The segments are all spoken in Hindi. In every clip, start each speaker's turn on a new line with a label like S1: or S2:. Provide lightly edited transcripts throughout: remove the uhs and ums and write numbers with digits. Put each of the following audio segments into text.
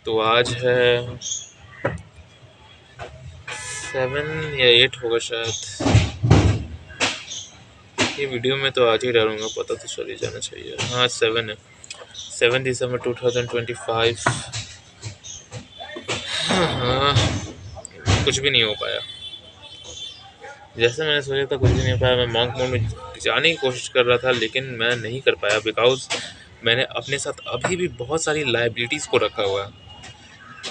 S1: तो आज है 7 या 8 होगा शायद। ये वीडियो में तो आज ही डालूंगा, पता तो चल ही जाना चाहिए। हाँ 7 है, 7 दिसंबर 2025। हाँ, कुछ भी नहीं हो पाया जैसे मैंने सोचा था, कुछ भी नहीं हो पाया। मैं मॉन्क मोड में जाने की कोशिश कर रहा था लेकिन मैं नहीं कर पाया, बिकॉज मैंने अपने साथ अभी भी बहुत सारी लाइबिलिटीज़ को रखा हुआ है।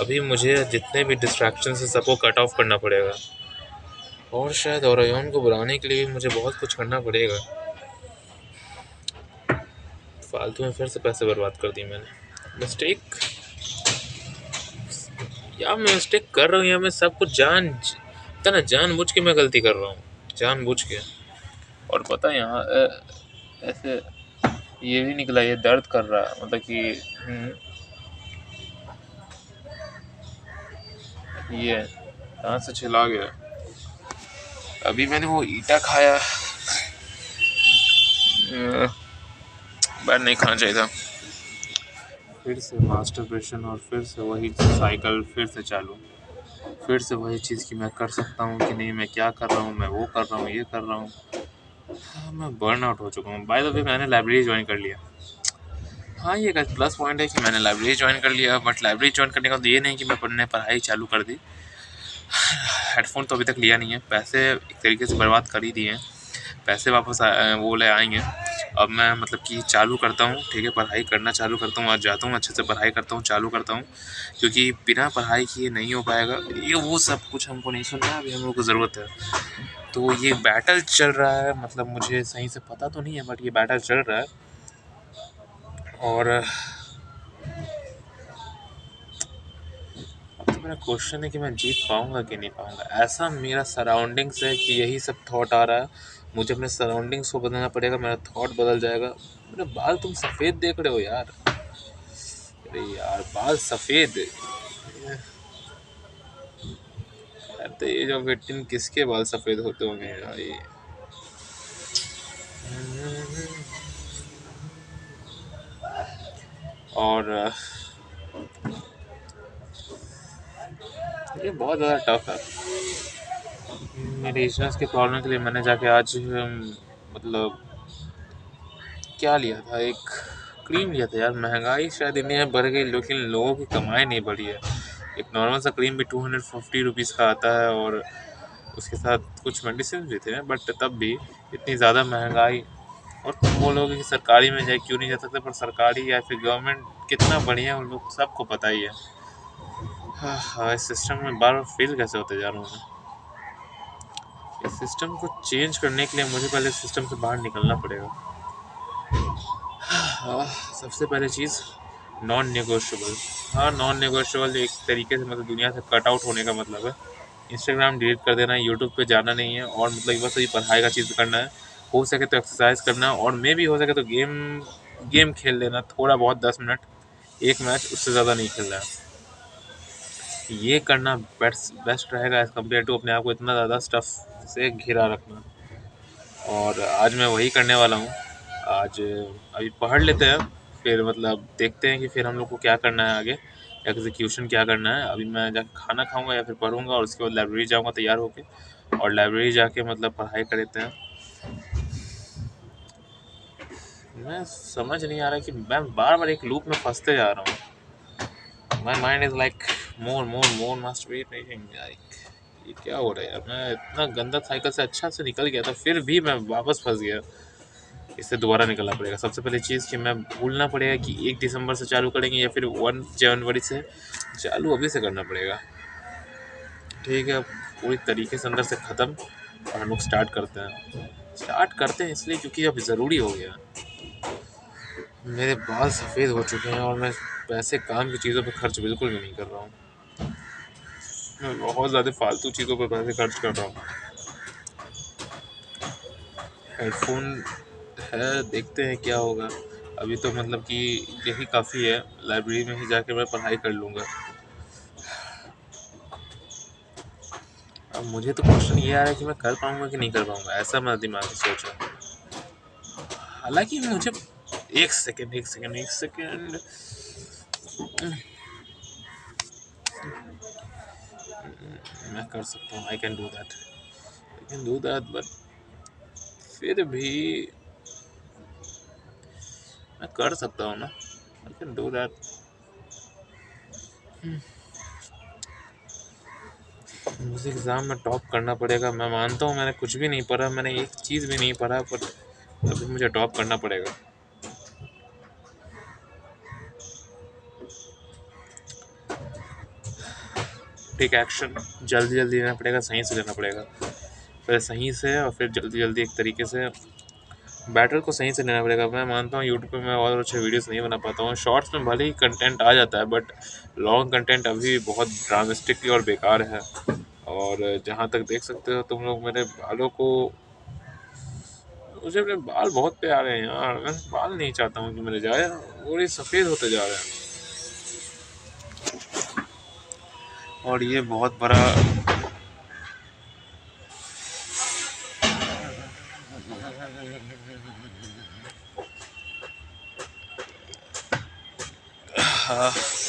S1: अभी मुझे जितने भी डिस्ट्रैक्शन है सबको कट ऑफ करना पड़ेगा, और शायद ओरियन को बुलाने के लिए भी मुझे बहुत कुछ करना पड़ेगा। फालतू में फिर से पैसे बर्बाद कर दिए मैंने। मिस्टेक, या मैं मिस्टेक कर रहा हूँ या मैं सब कुछ इतना जानबूझ के मैं गलती कर रहा हूँ, जानबूझ के। और पता है यहाँ ऐसे ये भी निकला, ये दर्द कर रहा है, मतलब कि ये कहाँ से छिला गया। अभी मैंने वो ईटा खाया, बैड नहीं खाना चाहिए था। फिर से मास्टरबेशन और फिर से वही साइकिल फिर से चालू, फिर से वही चीज़ कि मैं कर सकता हूँ कि नहीं, मैं क्या कर रहा हूँ, मैं वो कर रहा हूँ, ये कर रहा हूँ। हाँ, मैं बर्न आउट हो चुका हूँ। बाय द वे मैंने लाइब्रेरी ज्वाइन कर लिया। हाँ, ये एक प्लस पॉइंट है कि मैंने लाइब्रेरी ज्वाइन कर लिया, बट लाइब्रेरी ज्वाइन करने का तो ये नहीं कि मैं पढ़ाई चालू कर दी। हेडफोन तो अभी तक लिया नहीं है, पैसे एक तरीके से बर्बाद कर ही दिए हैं। पैसे वापस वो ले आएंगे। अब मैं मतलब कि चालू करता हूँ, ठीक है, पढ़ाई करना चालू करता हूँ, आज जाता हूँ अच्छे से पढ़ाई करता हूँ, चालू करता हूँ। क्योंकि बिना पढ़ाई किए नहीं हो पाएगा ये, वो सब कुछ हमको नहीं सुनना है, अभी हम लोग को ज़रूरत है। तो ये बैटल चल रहा है, मतलब मुझे सही से पता तो नहीं है, बट ये बैटल चल रहा है। और अब तो मेरा क्वेश्चन है कि मैं जीत पाऊंगा कि नहीं पाऊंगा। ऐसा मेरा सराउंडिंग्स है कि यही सब थॉट आ रहा है। मुझे अपने सराउंडिंग्स को बदलना पड़ेगा, मेरा थॉट बदल जाएगा। मेरे बाल तुम सफ़ेद देख रहे हो यार, अरे यार बाल सफ़ेद। तो ये जो 18 किसके बाल सफ़ेद होते होंगे यार ये। और ये बहुत ज़्यादा टफ है। मेरे इश्यूज़ के प्रॉब्लम के लिए मैंने जाके आज मतलब क्या लिया था, एक क्रीम लिया था यार। महंगाई शायद इंडिया में बढ़ गई लेकिन लोगों की कमाई नहीं बढ़ी है। एक नॉर्मल सा क्रीम भी 250 रुपीज़ का आता है, और उसके साथ कुछ मेडिसिन भी थे, बट तब भी इतनी ज़्यादा महंगाई। और तुम बोलोगे कि सरकारी में जाए, क्यों नहीं जा सकते, पर सरकारी या फिर गवर्नमेंट कितना बढ़िया है उन लोग सबको पता ही है। हाँ हाँ, इस सिस्टम में बार बार फेल कैसे होते जा रहा हूँ मैं। इस सिस्टम को चेंज करने के लिए मुझे पहले इस सिस्टम से बाहर निकलना पड़ेगा। हाँ, सबसे पहले चीज़ नॉन नेगोशिएबल। हाँ, नॉन नेगोशिएबल एक तरीके से मतलब दुनिया से कट आउट होने का मतलब है। इंस्टाग्राम डिलीट कर देना है, यूट्यूब पे जाना नहीं है, और मतलब बस ये पढ़ाई का चीज़ करना है। हो सके तो एक्सरसाइज करना है, और मे भी हो सके तो गेम गेम खेल लेना थोड़ा बहुत, 10 मिनट, एक मैच, उससे ज़्यादा नहीं खेलना है। ये करना बेस्ट बेस्ट रहेगा एज़ कम्पेयर टू अपने आप को इतना ज़्यादा स्टफ़ से घिरा रखना। और आज मैं वही करने वाला हूँ। आज अभी पढ़ लेते हैं, फिर मतलब देखते हैं कि फिर हम लोग को क्या करना है आगे, एग्जीक्यूशन क्या करना है। अभी मैं जाके खाना खाऊंगा या फिर पढ़ूंगा, और उसके बाद लाइब्रेरी जाऊंगा तैयार होके, और लाइब्रेरी जाके मतलब पढ़ाई कर लेते हैं। मैं समझ नहीं आ रहा कि मैं बार बार एक लूप में फंसते जा रहा हूँ। My mind is like more more more masturbating, like ये क्या हो रहा है यार। मैं इतना गंदा साइकिल से अच्छा से निकल गया था, फिर भी मैं वापस फंस गया। इससे दोबारा निकलना पड़ेगा। सबसे पहली चीज़ कि मैं भूलना पड़ेगा कि 1 दिसंबर से चालू करेंगे या फिर 1 जनवरी से चालू, अभी से करना पड़ेगा। ठीक है, पूरी तरीके से अंदर से ख़त्म, और हम लोग स्टार्ट करते हैं इसलिए क्योंकि अब ज़रूरी हो गया। मेरे बाल सफ़ेद हो चुके हैं, और मैं पैसे काम की चीज़ों पे खर्च बिल्कुल भी नहीं कर रहा हूँ। मैं बहुत ज़्यादा फालतू चीज़ों पर पैसे खर्च कर रहा हूँ। हेडफोन है, देखते हैं क्या होगा। अभी तो मतलब कि यही काफ़ी है, लाइब्रेरी में ही जाके मैं पढ़ाई कर लूँगा। अब मुझे तो क्वेश्चन ये आ रहा है कि मैं कर पाऊँगा कि नहीं कर पाऊँगा, ऐसा मैं दिमाग में सोच रहा हूँ। हालाँकि मुझे एक सेकंड, एक सेकंड, एक सेकंड। कर सकता हूँ, I can do that, but फिर भी मैं कर सकता हूँ ना, आई कैन डू दैट। मुझे एग्ज़ाम में टॉप करना पड़ेगा। मैं मानता हूँ मैंने कुछ भी नहीं पढ़ा, मैंने एक चीज़ भी नहीं पढ़ा, बट अभी मुझे टॉप करना पड़ेगा। टेक एक्शन, जल्दी जल्दी लेना पड़ेगा, सही से लेना पड़ेगा, फिर सही से और फिर जल्दी जल्दी एक तरीके से बैटर को सही से लेना पड़ेगा। मैं मानता हूँ यूट्यूब पे मैं और अच्छे वीडियोस नहीं बना पाता हूँ, शॉर्ट्स में भले ही कंटेंट आ जाता है, बट लॉन्ग कंटेंट अभी बहुत ड्रामेस्टिकली और बेकार है। और जहाँ तक देख सकते हो तुम लोग मेरे बालों को, मुझे अपने बाल बहुत प्यारे हैं यार, मैं बाल नहीं चाहता हूँ कि मेरे जाए, और ये सफ़ेद होते जा रहे हैं, और ये बहुत बड़ा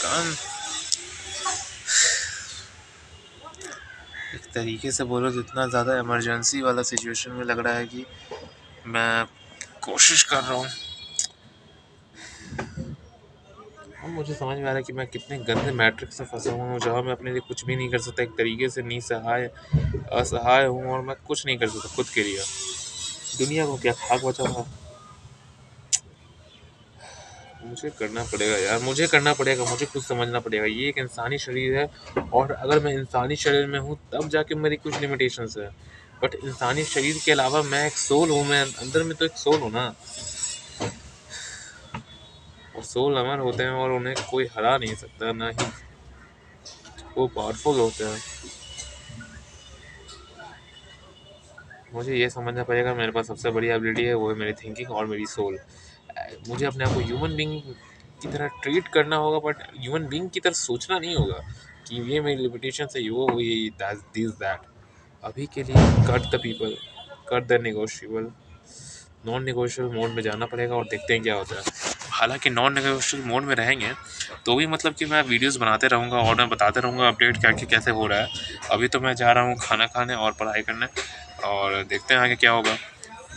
S1: कान, एक तरीके से बोलो तो इतना ज़्यादा इमरजेंसी वाला सिचुएशन में लग रहा है कि मैं कोशिश कर रहा हूँ। अब मुझे समझ में आ रहा है कि मैं कितने गंदे मैट्रिक्स से फंसा हुआ हूँ, जहाँ मैं अपने लिए कुछ भी नहीं कर सकता, एक तरीके से निसहाय असहाय हूँ, और मैं कुछ नहीं कर सकता खुद के लिए। दुनिया को क्या खाक बचा हुआ। मुझे करना पड़ेगा यार, मुझे करना पड़ेगा, मुझे खुद समझना पड़ेगा ये एक इंसानी शरीर है, और अगर मैं इंसानी शरीर में हूँ तब जाके मेरी कुछ लिमिटेशंस है, बट इंसानी शरीर के अलावा मैं एक सोल हूँ, मैं अंदर में तो एक सोल हूँ ना, और सोल अमर होते हैं और उन्हें कोई हरा नहीं सकता, ना ही वो पावरफुल होते हैं। मुझे ये समझना पड़ेगा मेरे पास सबसे बड़ी एबिलिटी है, वो है मेरी थिंकिंग और मेरी सोल। मुझे अपने आप को ह्यूमन बींग की तरह ट्रीट करना होगा, बट ह्यूमन बींग की तरह सोचना नहीं होगा कि ये मेरी लिमिटेशन है, ये दिस दैट। अभी के लिए cut the people, cut the negotiable, non negotiable mode में जाना पड़ेगा, और देखते हैं क्या होता है। हालांकि नॉन नेगोशिएबल मोड में रहेंगे तो भी मतलब कि मैं वीडियोस बनाते रहूँगा और मैं बताते रहूँगा अपडेट क्या क्या कैसे हो रहा है। अभी तो मैं जा रहा हूँ खाना खाने और पढ़ाई करने, और देखते हैं आगे क्या होगा।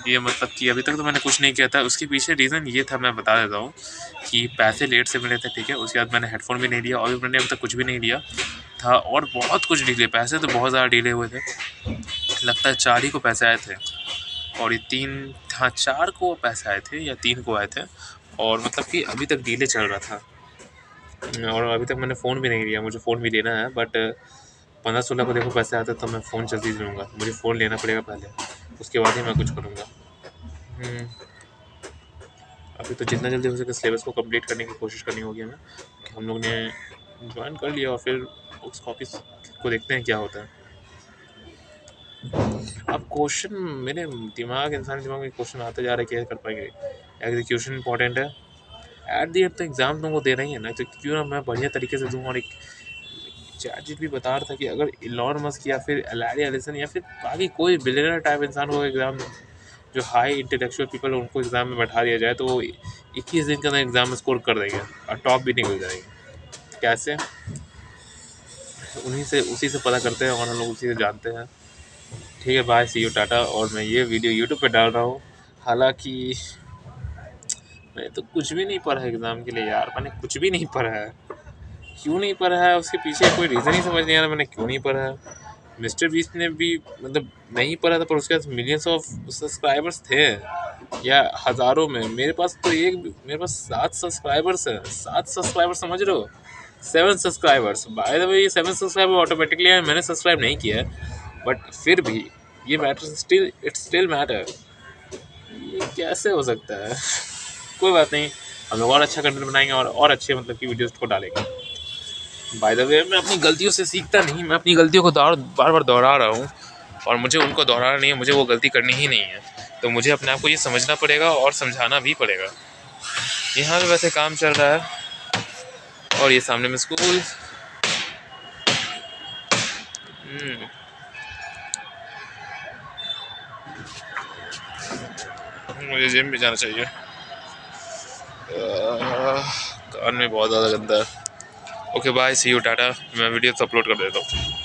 S1: ये मतलब कि अभी तक तो मैंने कुछ नहीं किया था, उसके पीछे रीज़न ये था, मैं बता देता हूँ कि पैसे लेट से मिले थे, ठीक है, उसके बाद मैंने हेडफोन भी नहीं लिया, और मैंने अभी तक कुछ भी नहीं लिया था, और बहुत कुछ डिले, पैसे तो बहुत ज़्यादा डिले हुए थे, लगता है 4 ही को पैसे आए थे, और ये 3, हाँ 4 को पैसे आए थे या 3 को आए थे, और मतलब कि अभी तक डिले चल रहा था, और अभी तक मैंने फ़ोन भी नहीं लिया, मुझे फ़ोन भी लेना है, बट 15-16 को देखो पैसे आते तो मैं फ़ोन जल्दी लूँगा, मुझे फ़ोन लेना पड़ेगा पहले, उसके बाद ही मैं कुछ करूँगा। अभी तो जितना जल्दी हो सके सिलेबस को कंप्लीट करने की कोशिश करनी होगी हमें, कि हम लोग ने ज्वाइन कर लिया, और फिर उस कॉपी को देखते हैं क्या होता है। अब क्वेश्चन मेरे दिमाग, इंसान दिमाग में क्वेश्चन आते जा रहा है, क्या कर पाएंगे, एग्जीक्यूशन इंपॉर्टेंट है, एट दी एंड तो एग्ज़ाम तुमको दे रही है ना, तो क्यों ना मैं बढ़िया तरीके से दूँ। और एक चैट भी बता रहा था कि अगर इलॉन मस्क या फिर लैरी एलिसन या फिर बाकी कोई बिलियनर टाइप इंसान को एग्ज़ाम, जो हाई इंटेलेक्चुअल पीपल उनको एग्ज़ाम में बैठा दिया जाए, तो वो 21 दिन के अंदर एग्ज़ाम में स्कोर कर देंगे और टॉप भी निकल जाएंगे। कैसे? उन्हीं से, उसी से पता करते हैं, और हम लोग उसी से जानते हैं। ठीक है, बाय, सी यू, टाटा। और मैं ये वीडियो यूट्यूब पे डाल रहा हूँ, हालांकि मैंने तो कुछ भी नहीं पढ़ा है एग्ज़ाम के लिए यार, मैंने कुछ भी नहीं पढ़ा है। क्यों नहीं पढ़ा है उसके पीछे कोई रीज़न ही समझ नहीं आ रहा मैंने क्यों नहीं पढ़ा है। मिस्टर बीस्ट ने भी मतलब नहीं पढ़ा था, पर उसके पास मिलियंस ऑफ सब्सक्राइबर्स थे, या हज़ारों में। मेरे पास 7 सब्सक्राइबर्स है, 7 सब्सक्राइबर, समझ रहे हो, 7 सब्सक्राइबर्स। बाय द वे ये 7 सब्सक्राइबर ऑटोमेटिकली है, मैंने सब्सक्राइब नहीं किया है, बट फिर भी ये matter still, it's still matter. ये कैसे हो सकता है? कोई बात नहीं, हम लोग और अच्छा कंटेंट बनाएंगे, और अच्छे मतलब कि वीडियोस को डालेंगे। बाय द वे मैं अपनी गलतियों से सीखता नहीं, मैं अपनी गलतियों को बार बार दोहरा रहा हूँ, और मुझे उनको दोहराना नहीं है, मुझे वो गलती करनी ही नहीं है। तो मुझे अपने आप को ये समझना पड़ेगा और समझाना भी पड़ेगा। यहाँ पे वैसे काम चल रहा है, और ये सामने में स्कूल। मुझे जिम भी जाना चाहिए। कान में बहुत ज़्यादा गंदा है। Okay bye, see you, tata. मैं वीडियो अपलोड कर देता हूँ।